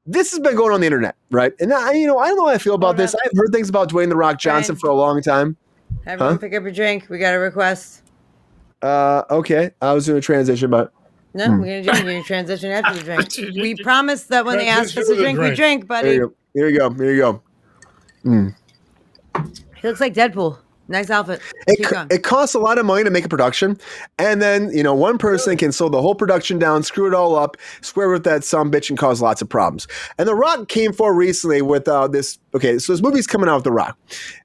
this has been going on the internet, right? And I don't know how I feel about this. I've heard things about Dwayne The Rock Johnson for a long time. Everyone pick up your drink. We got a request. Okay. I was doing a transition, but... No, we're going to transition after the drink. We promised that when they ask us to drink, we drink, buddy. Here you go. He looks like Deadpool. Nice outfit. It costs a lot of money to make a production, and then one person can slow the whole production down, screw it all up, swear with that sumbitch, and cause lots of problems. And The Rock came forward recently with this. Okay, so this movie's coming out with The Rock,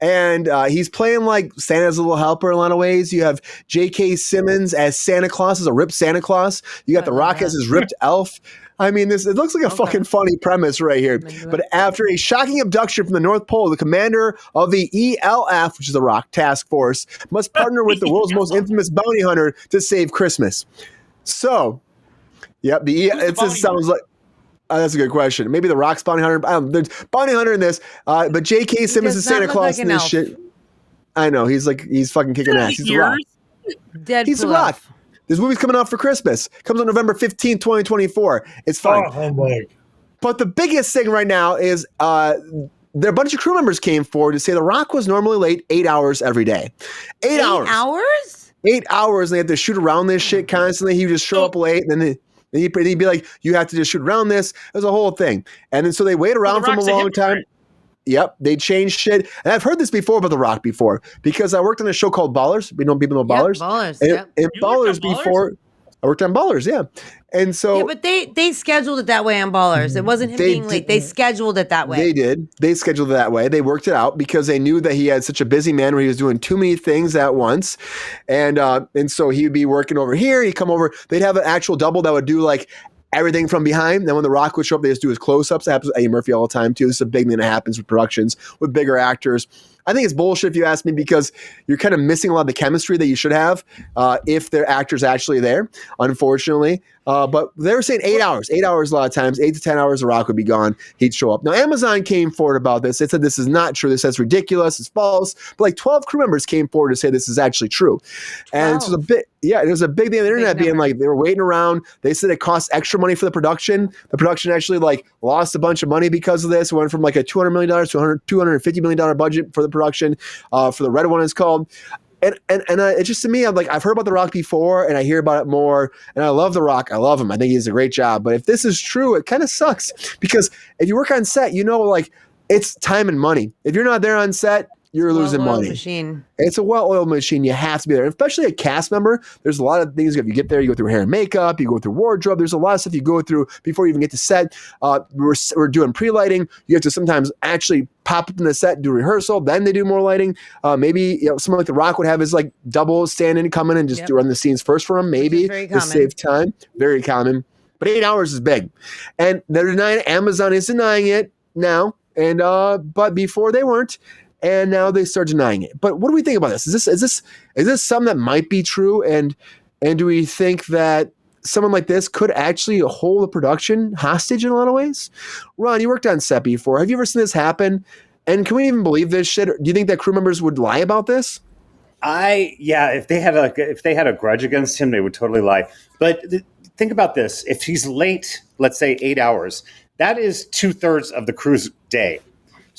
and he's playing like Santa's little helper in a lot of ways. You have J.K. Simmons as Santa Claus, as a ripped Santa Claus. You got The Rock as his ripped elf. I mean, it looks like a fucking funny premise right here. But after a shocking abduction from the North Pole, the commander of the ELF, which is the Rock Task Force, must partner with the world's most infamous bounty hunter to save Christmas. So, yep, it just sounds like... that's a good question. Maybe the Rock's bounty hunter. I don't know. There's bounty hunter in this, but J.K. Simmons is Santa Claus in this shit. I know. He's fucking kicking ass. He's The Rock. He's The Rock. This movie's coming out for Christmas. Comes on November 15th, 2024. It's fine. But the biggest thing right now is a bunch of crew members came forward to say The Rock was normally late 8 hours every day. 8 hours? 8 hours? 8 hours, and they have to shoot around this shit constantly. He would just show up late, and then he'd be like, you have to just shoot around this. There's a whole thing. And then so they wait around for him a long time. Yep, they changed shit. And I've heard this before about The Rock before because I worked on a show called Ballers. People know Ballers? Ballers, and Ballers before. I worked on Ballers, yeah. And so... Yeah, but they scheduled it that way on Ballers. It wasn't him being late. They scheduled it that way. They did. They scheduled it that way. They worked it out because they knew that he had such a busy man where he was doing too many things at once. And so he would be working over here. He'd come over. They'd have an actual double that would do like everything from behind. Then when The Rock would show up, they just do his close-ups. That happens with Eddie Murphy all the time, too. This is a big thing that happens with productions with bigger actors. I think it's bullshit if you ask me because you're kind of missing a lot of the chemistry that you should have if their actor's actually there, unfortunately. But they were saying 8 hours. 8 hours a lot of times. 8 to 10 hours, The Rock would be gone. He'd show up. Now, Amazon came forward about this. They said this is not true. This is ridiculous. It's false. But like 12 crew members came forward to say this is actually true. And so it was a big thing on the internet being like they were waiting around. They said it cost extra money for the production. The production actually like lost a bunch of money because of this. It went from like a $200 million to $250 million budget for the production. For the Red One, it's called. And it's just to me, I'm like, I've heard about The Rock before and I hear about it more. And I love The Rock. I love him. I think he does a great job. But if this is true, it kind of sucks because if you work on set, like it's time and money. If you're not there on set, you're losing money. Machine. It's a well-oiled machine. You have to be there. And especially a cast member, there's a lot of things. If you get there, you go through hair and makeup, you go through wardrobe. There's a lot of stuff you go through before you even get to set. We're doing pre-lighting. You have to sometimes actually pop up in the set and do rehearsal. Then they do more lighting. Maybe someone like The Rock would have his like double stand-in come in and just run the scenes first for him. Maybe to save time. Very common. But 8 hours is big. And they're denying it. Amazon is denying it now. And but before they weren't. And now they start denying it. But what do we think about this? Is this something that might be true? And do we think that someone like this could actually hold the production hostage in a lot of ways? Ron, you worked on set before. Have you ever seen this happen? And can we even believe this shit? Do you think that crew members would lie about this? If they had a grudge against him, they would totally lie. But think about this: if he's late, let's say 8 hours, that is 2/3 of the crew's day.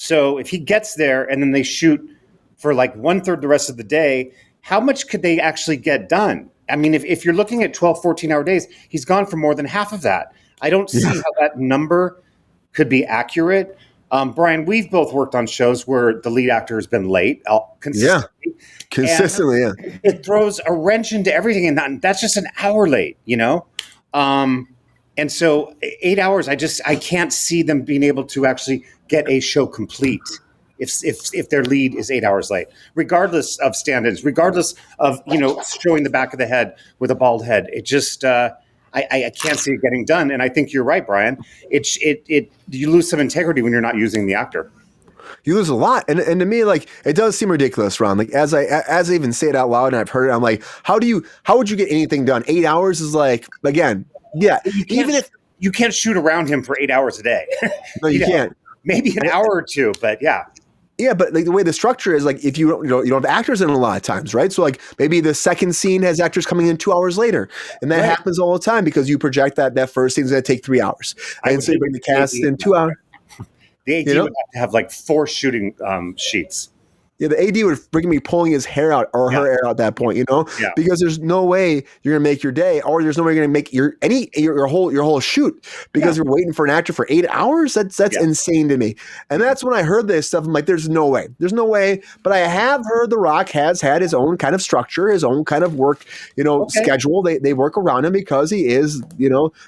So if he gets there and then they shoot for like 1/3 the rest of the day, how much could they actually get done? I mean, if you're looking at 12, 14-hour days, he's gone for more than half of that. I don't see how that number could be accurate. Brian, we've both worked on shows where the lead actor has been late consistently. Yeah, consistently, It throws a wrench into everything, and that's just an hour late, And so 8 hours, I can't see them being able to actually get a show complete if their lead is 8 hours late, regardless of stand-ins, regardless of showing the back of the head with a bald head. It just I can't see it getting done. And I think you're right, Brian. You lose some integrity when you're not using the actor. You lose a lot, and to me, like it does seem ridiculous, Ron. Like as I even say it out loud, and I've heard it, I'm like, how would you get anything done? 8 hours is like, again. Yeah, even if you can't shoot around him for 8 hours a day. No, you can't. Maybe an hour or two, but yeah. Yeah, but like the way the structure is, like if you don't have actors in a lot of times, right? So like maybe the second scene has actors coming in 2 hours later, and that happens all the time because you project that first scene's going to take 3 hours, and so you bring the cast in 2 hours. The AD would have to have like 4 shooting sheets. Yeah, the AD would freaking be pulling his hair out or her hair out at that point, because there's no way you're gonna make your day, or there's no way you're gonna make your whole shoot because you're waiting for an actor for 8 hours. That's insane to me. And that's when I heard this stuff. I'm like, there's no way. But I have heard The Rock has had his own kind of structure, his own kind of work, schedule. They work around him because he is,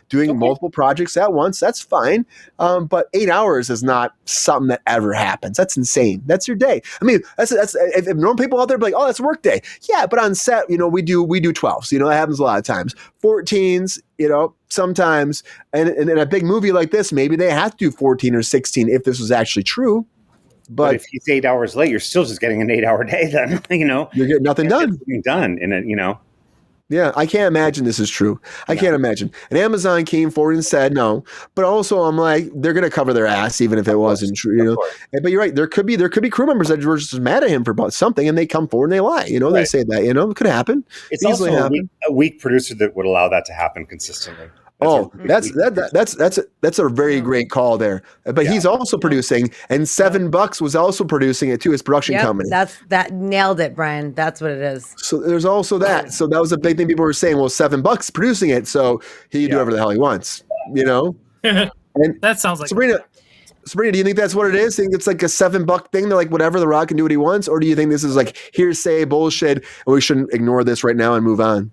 doing multiple projects at once. That's fine. But 8 hours is not something that ever happens. That's insane. That's your day. I mean, that's if normal people out there be like, oh, that's work day. Yeah, but on set, we do 12s. That happens a lot of times. 14s, sometimes. And in a big movie like this, maybe they have to do 14 or 16 if this was actually true. But if he's 8 hours late, you're still just getting an 8-hour day. Then you're getting nothing done. Done in it. Yeah, I can't imagine this is true. I can't imagine. And Amazon came forward and said no. But also, I'm like, they're going to cover their ass even if it wasn't true. But you're right. There could be crew members that were just mad at him for about something, and they come forward and they lie. They say that. It could happen. It's also a weak producer that would allow that to happen consistently. That's a very great call there. But he's also producing, and $7 was also producing it too. His production company. That nailed it, Brian. That's what it is. So there's also that. So that was a big thing. People were saying, well, $7 producing it, so he can do whatever the hell he wants. And that sounds like Sabrina, do you think that's what it is? Think it's like a $7 thing? They're like, whatever, The Rock can do what he wants, or do you think this is like hearsay bullshit, and we shouldn't ignore this right now and move on?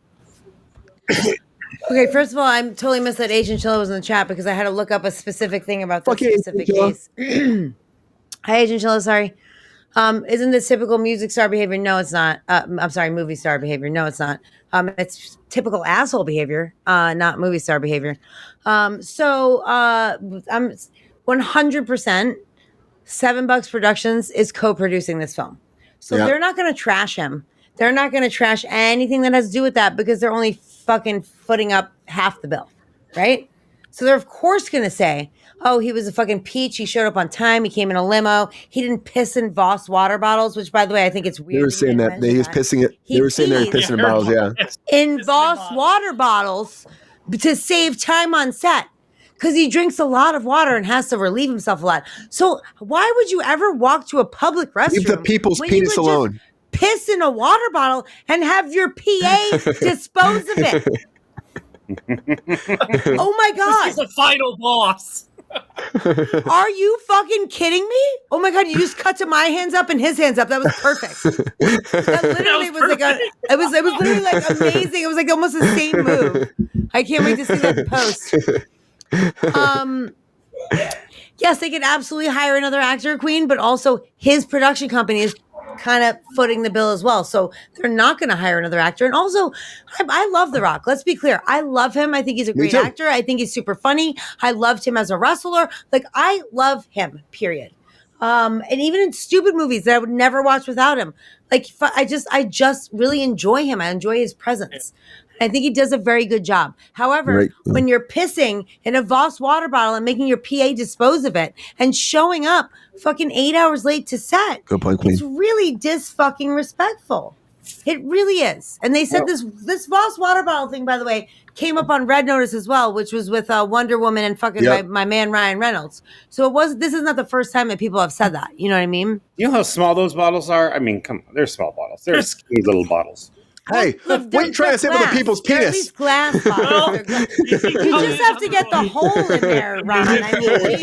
Okay, first of all, I totally missed that Agent Chilla was in the chat because I had to look up a specific thing about this specific case. Hi, Agent Chilla, sorry. Isn't this typical music star behavior? No, it's not. I'm sorry, movie star behavior. No, it's not. It's typical asshole behavior, not movie star behavior. So I'm 100% $7 Productions is co-producing this film. So they're not going to trash him. They're not going to trash anything that has to do with that because they're only fucking footing up half the bill, right? So they're of course going to say, oh, he was a fucking peach. He showed up on time. He came in a limo. He didn't piss in Voss water bottles, which, by the way, I think it's weird. They were saying that he was pissing it. They were saying they were pissing in bottles, in Voss water bottles to save time on set. Because he drinks a lot of water and has to relieve himself a lot. So why would you ever walk to a public restroom? Leave the people's penis alone. Piss in a water bottle and have your PA dispose of it. Oh my God. This is the final boss. Are you fucking kidding me? Oh my God, you just cut to my hands up and his hands up. That was perfect. That literally was like it was literally like amazing. It was like almost the same move. I can't wait to see that post. Yes, they could absolutely hire another actor or queen, but also his production company is kind of footing the bill as well. So they're not going to hire another actor. And also, I love The Rock. Let's be clear. I love him. I think he's a great actor. I think he's super funny. I loved him as a wrestler. Like, I love him, period. And even in stupid movies that I would never watch without him. Like, I just really enjoy him. I enjoy his presence. I think he does a very good job. However, when you're pissing in a Voss water bottle and making your PA dispose of it and showing up fucking 8 hours late to set, good point, Queen. It's really dis-fucking respectful. It really is. And they said this Voss water bottle thing, by the way, came up on Red Notice as well, which was with Wonder Woman and fucking my man Ryan Reynolds. So this is not the first time that people have said that. You know what I mean? You know how small those bottles are? I mean, come on, they're small bottles. They're skinny little bottles. Hey, what are you trying to say about the people's penis? They're at least glass bottles. You just have to get the hole in there, Ron. I mean, it is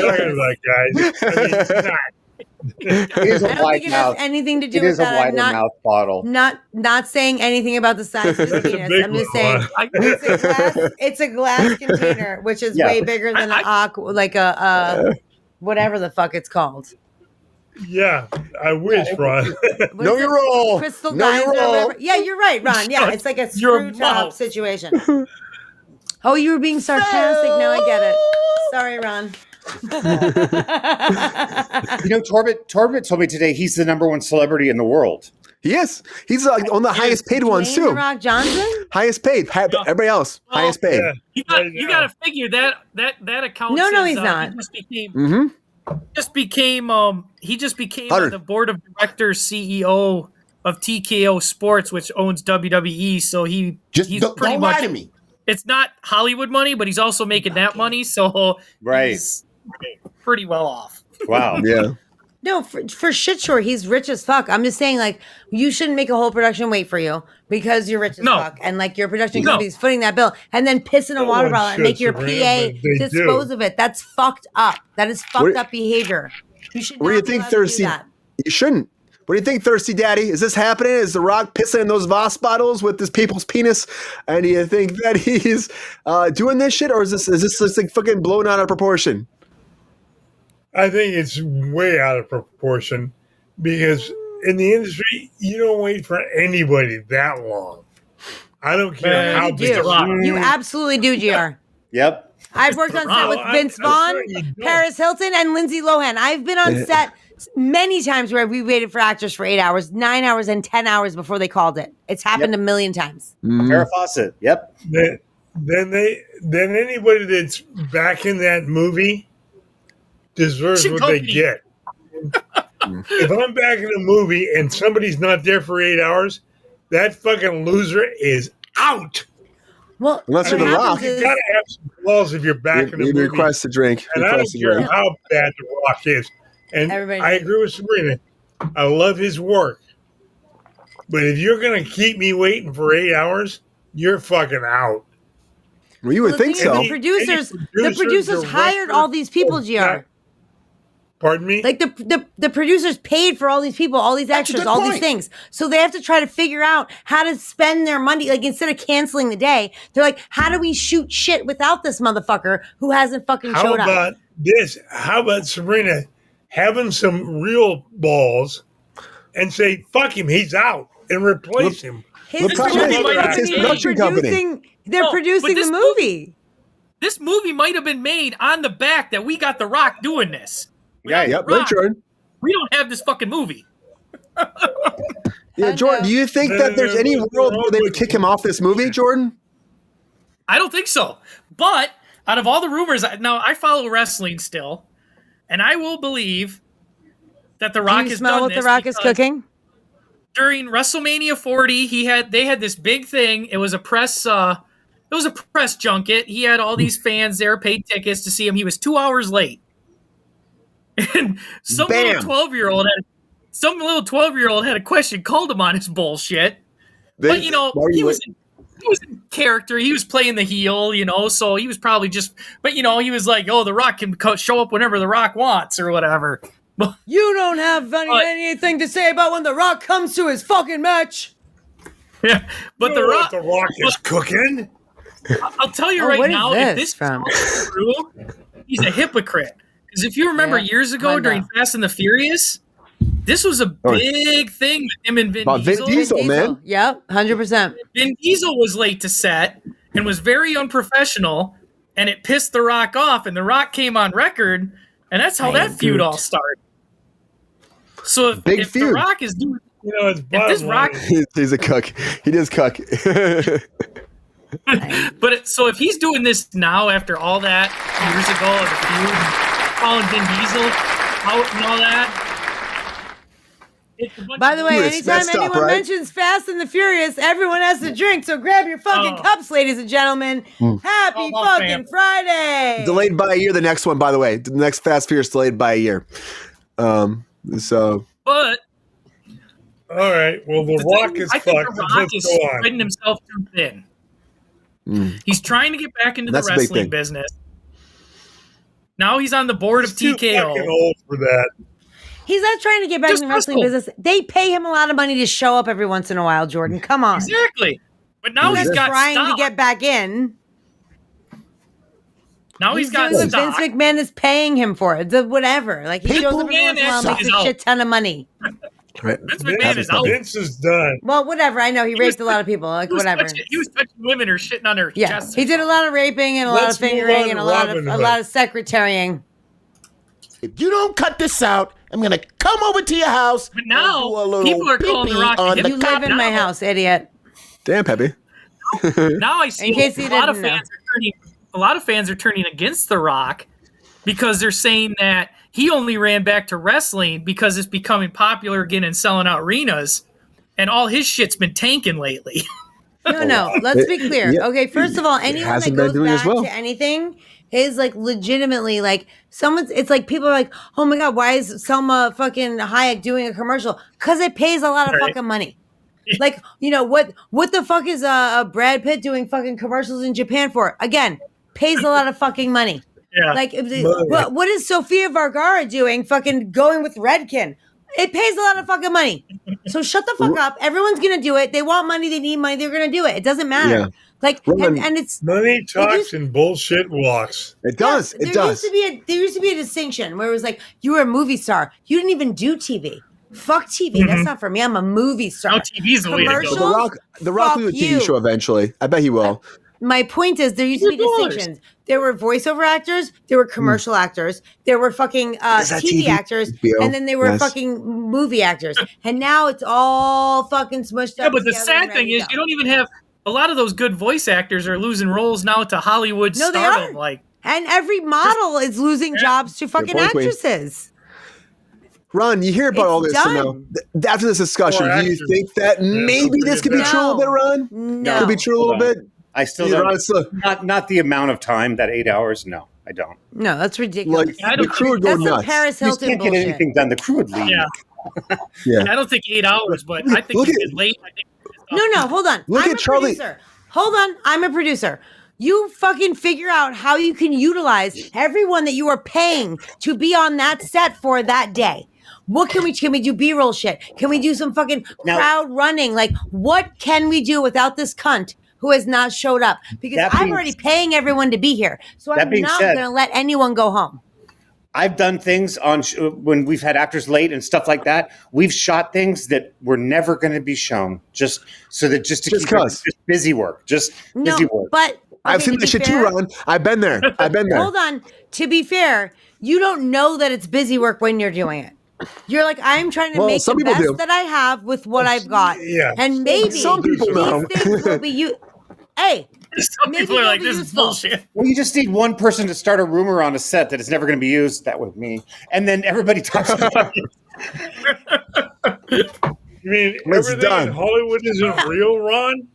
a I don't think it has anything to do with that. It is a wider mouth bottle. Not saying anything about the size of the penis. I'm just saying it's a glass container, which is way bigger than a whatever the fuck it's called. Yeah, I wish, Ron. Know your role. Crystal know Geyser your role. Yeah, you're right, Ron. Yeah, it's like a screw top situation. Oh, you were being sarcastic. Now I get it. Sorry, Ron. Torbett told me today he's the #1 celebrity in the world. He is. He's on the highest paid ones too. The Rock Johnson? Highest paid. Everybody else, highest paid. Yeah. You got to figure that account. No, he's not. He just became. Mm-hmm. just became he just became 100. the board of directors CEO of TKO Sports, which owns WWE. So he's don't pretty lie much. to me. It's not Hollywood money, but he's also making that money, so Right. he's pretty well off. Wow. Yeah. No, for shit sure, he's rich as fuck. I'm just saying, like, you shouldn't make a whole production wait for you because you're rich as No. fuck, and like your production No. company's footing that bill, and then piss in a No water one bottle and should, make your Sabrina, PA but they dispose do. of it. That's fucked up. That is fucked up behavior. You should. What do you not be think, allowed to do Thirsty? that. You shouldn't. What do you think, Thirsty Daddy? Is this happening? Is The Rock pissing in those Voss bottles with this people's penis? And do you think that he's doing this shit, or is this just like fucking blown out of proportion? I think it's way out of proportion because in the industry, you don't wait for anybody that long. I don't care Man, how You big. do. You absolutely do, Gr. Yep. I've worked on set with Well, Vince I'm Vaughn, sorry you don't. Paris Hilton, and Lindsay Lohan. I've been on set many times where we waited for actors for 8 hours, 9 hours, and 10 hours before they called it. It's happened a million times. Farrah Fawcett. Yep. Then anybody that's back in that movie deserves Shit what they company. get. If I'm back in a movie and somebody's not there for 8 hours, that fucking loser is out. Well, Unless you're what The happens Rock. You is- gotta have some balls if you're back in a You movie. request a drink. And I don't Request a care drink. how bad The Rock is. And Everybody- I agree with Sabrina. I love his work. But if you're going to keep me waiting for 8 hours, you're fucking out. Well, you would Well, the think thing is, so. The producers, Any producer, hired director, all these people, Gr. Pardon me? Like the producers paid for all these people, all these That's a extras, good all these point. things. So they have to try to figure out how to spend their money. Like instead of canceling the day, they're like, how do we shoot shit without this motherfucker who hasn't fucking How showed up? about this? How about Sabrina having some real balls and say, fuck him, he's out, and replace him? His The problem is, production it's his company is production company. They're No, but producing this the movie. This movie might have been made on the back that we got The Rock doing this. Right. Yep, Rock. right, Jordan. We don't have this fucking movie. Yeah, I Jordan, know. do you think that there's any world where they would kick him off this movie, Jordan? I don't think so. But out of all the rumors, now I follow wrestling still, and I will believe that The Rock Do you has smell done what this The Rock is because cooking? during WrestleMania 40, they had this big thing. It was a press junket. He had all these fans there, paid tickets to see him. He was 2 hours late. And some Bam. little 12-year-old had a question, called him on his bullshit. But he was in character. He was playing the heel, so he was probably just. But he was like, "Oh, The Rock can show up whenever The Rock wants, or whatever." You don't have anything to say about when The Rock comes to his fucking match. Yeah, but You The know Rock. what The Rock is cooking? I'll tell you Oh, right what is now, this if this from? is true, he's a hypocrite. Because if you remember Yeah, years ago kinda. during Fast and the Furious, this was a big thing with him and Vin About Vin Diesel. Diesel. man. Yep, 100%. Vin Diesel was late to set and was very unprofessional, and it pissed The Rock off, and The Rock came on record, and that's how that feud all started. So if Big The feud. Rock is doing, It's this bottom Rock- line. He's a cook. He does cook. so if he's doing this now after all that years ago of the feud, calling Vin Diesel out and all that. It's a bunch By of the way, Yes, anytime messed up, anyone right? mentions Fast and the Furious, everyone has to drink. So grab your fucking Oh. cups, ladies and gentlemen. Happy Oh, my fucking fam. Friday. Delayed by a year. The next one, by the way, the next Fast Furious delayed by a year. So But All right. Well, The Rock is I think fucked. The Rock Let's is go on. spreading himself too thin. He's trying to get back into That's the a big wrestling thing. business. Now he's on the board of He's too TKO. fucking old for that. He's not trying to get back Just in the wrestling wrestle. business. They pay him a lot of money to show up every once in a while, Jordan. Come on. Exactly. But now He's he's got trying stock. to get back in. Now he's got doing what stock. Vince McMahon is paying him for it. Whatever. Like he shows up every McMahon once in a while and actually makes a is shit ton of money. right. Vince McMahon is out. Vince is done. Well, whatever. I know he raped a lot of people. Like He was whatever. touching women or shitting on their Yeah, chest. he did a lot of raping and a lot Let's of move fingering on and to a lot Robin of Hood. secretarying. If you don't cut this out, I'm gonna come over to your house. But now, and do a little people are calling The pee-pee Rock a on the You live in my now- house, idiot. Damn, Peppy. Now I see In case you a lot of didn't know. fans are turning. A lot of fans are turning against The Rock because they're saying that he only ran back to wrestling because it's becoming popular again and selling out arenas, and all his shit's been tanking lately. No. Let's be clear. Yeah. Okay, first of all, anyone that hasn't been goes doing as back well. to anything is like legitimately like someone's. It's like people are like, oh my god, why is Selma fucking Hayek doing a commercial? Because it pays a lot of fucking money. Like, you know what the fuck is Brad Pitt doing fucking commercials in Japan for? Again, pays a lot of fucking money. Yeah. Like, what is Sofia Vergara doing? Fucking going with Redkin. It pays a lot of fucking money. So shut the fuck up. Everyone's gonna do it. They want money. They need money. They're gonna do it. It doesn't matter. Yeah. Like, and it's money talks and bullshit walks. It does. Yeah, there used to be a distinction where it was like you were a movie star. You didn't even do TV. Fuck TV. That's not for me. I'm a movie star. Now TV's the way to Commercials? go. The Rock will do a TV show eventually. I bet he will. My point is, there used to be distinctions. There were voiceover actors, there were commercial actors, there were fucking TV actors, and then there were fucking movie actors. And now it's all fucking smushed up. Yeah, but the sad thing is, you don't even have a lot of those good voice actors are losing roles now to Hollywood stardom. They are. Like, and every model is losing jobs to fucking actresses. Ron, you hear about all this now. After this discussion, do you think that maybe this could be true a little bit, Ron? No. Could be true a little bit? I still don't. Not the amount of time, that 8 hours. No, I don't. No, that's ridiculous. Like, the crew would go nuts. That's Paris Hilton can't get anything done. The crew would leave. Yeah. I don't think 8 hours, but I think it's late. I think No, hold on. Look at Charlie. Producer. Hold on. I'm a producer. You fucking figure out how you can utilize everyone that you are paying to be on that set for that day. What can we do? B-roll shit. Can we do some fucking crowd running? Like, what can we do without this cunt who has not showed up? Because I'm already paying everyone to be here. So I'm not going to let anyone go home. I've done things on when we've had actors late and stuff like that. We've shot things that were never going to be shown, just to keep busy work. Busy work. But I've seen that shit too, Ron. I've been there. Hold on. To be fair, you don't know that it's busy work when you're doing it. You're like, I'm trying to make the best that I have with what I've got. Yeah. And maybe some people know. these things will be you. Hey, some people are like, this is bullshit. Well, you just need one person to start a rumor on a set that is never going to be used. That was me. And then everybody talks about it. You mean everything in Hollywood isn't real, Ron?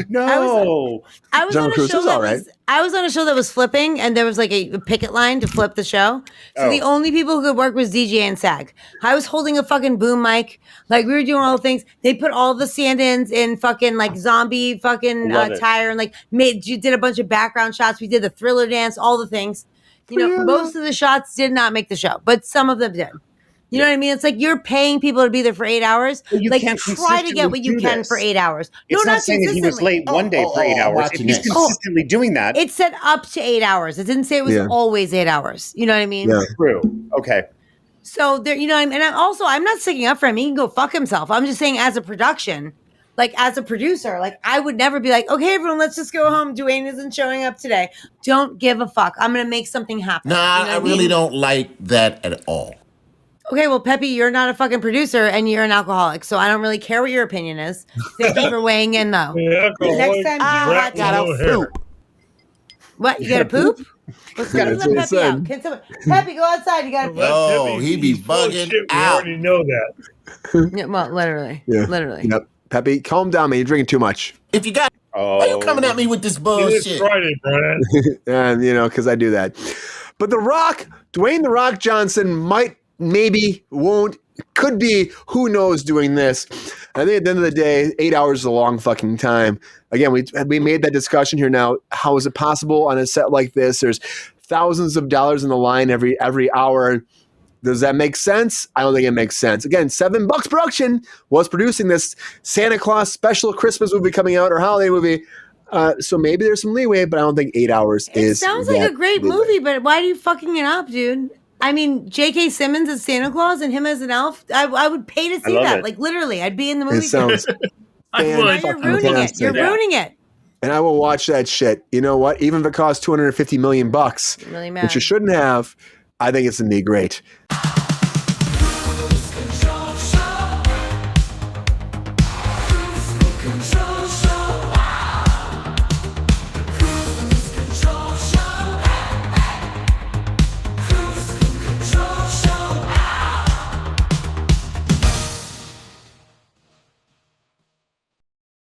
No. I was on a show that was flipping, and there was like a picket line to flip the show. So the only people who could work was DJ and SAG. I was holding a fucking boom mic. Like, we were doing all the things. They put all the stand-ins in fucking like zombie fucking attire and like did a bunch of background shots. We did the Thriller dance, all the things. You know, most of the shots did not make the show, but some of them did. You know what I mean? It's like you're paying people to be there for 8 hours. Like, try to get what you can for 8 hours. It's not saying that he was late one day for 8 hours. If he's consistently doing that. It said up to 8 hours. It didn't say it was always 8 hours. You know what I mean? Yeah. True. Okay. So there, you know what I mean? And I'm not sticking up for him. He can go fuck himself. I'm just saying, as a production, like as a producer, like I would never be like, okay, everyone, let's just go home. Dwayne isn't showing up today. Don't give a fuck. I'm gonna make something happen. Nah, you know I really don't like that at all. Okay, well, Peppy, you're not a fucking producer and you're an alcoholic, so I don't really care what your opinion is. Thank you for weighing in, though. Next time, I gotta poop. What? You gotta poop? Let's let Peppy out. Can someone, Peppy, go outside. You gotta poop. Oh, he be bugging out. We already know that. Yeah, well, literally. Yeah. Literally. Yep. Peppy, calm down, man. You're drinking too much. If you got, why you coming at me with this bullshit? It's Friday, Brian. And, because I do that. But The Rock, Dwayne The Rock Johnson might, maybe, won't, could be, who knows, doing this. I think at the end of the day, 8 hours is a long fucking time. Again, we made that discussion here now. How is it possible on a set like this? There's thousands of dollars in the line every hour. Does that make sense? I don't think it makes sense. Again, $7 Production was producing this Santa Claus special Christmas movie coming out, or holiday movie. So maybe there's some leeway, but I don't think 8 hours is. It sounds like a great movie, but why are you fucking it up, dude? I mean, J.K. Simmons as Santa Claus and him as an elf. I would pay to see that. Like, literally, I'd be in the movie. It sounds you're ruining it. You're ruining it. And I will watch that shit. You know what? Even if it costs $250 million, really which you shouldn't have, I think it's going to be great.